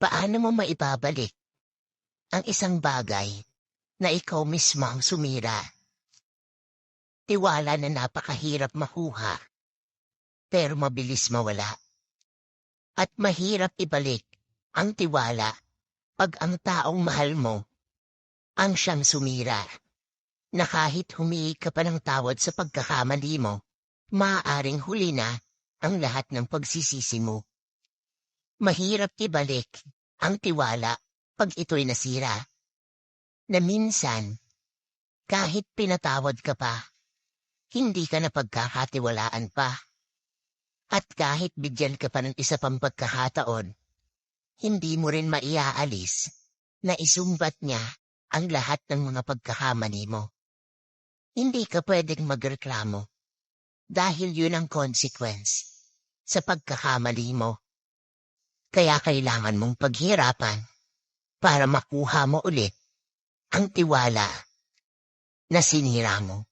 Paano mo maibabalik ang isang bagay na ikaw mismo ang sumira? Tiwala na napakahirap makuha, pero mabilis mawala. At mahirap ibalik ang tiwala pag ang taong mahal mo ang siyang sumira, na kahit humingi ka pa ng tawad sa pagkakamali mo, maaaring huli na ang lahat ng pagsisisi mo. Mahirap ibalik ang tiwala pag ito'y nasira, na minsan, kahit pinatawad ka pa, hindi ka na pagkakatiwalaan pa. At kahit bigyan ka pa ng isa pang pagkakataon, hindi mo rin maiaalis na isumbat niya ang lahat ng mga pagkakamali mo. Hindi ka pwedeng magreklamo dahil yun ang consequence sa pagkakamali mo. Kaya kailangan mong paghirapan para makuha mo ulit ang tiwala na sinira mo.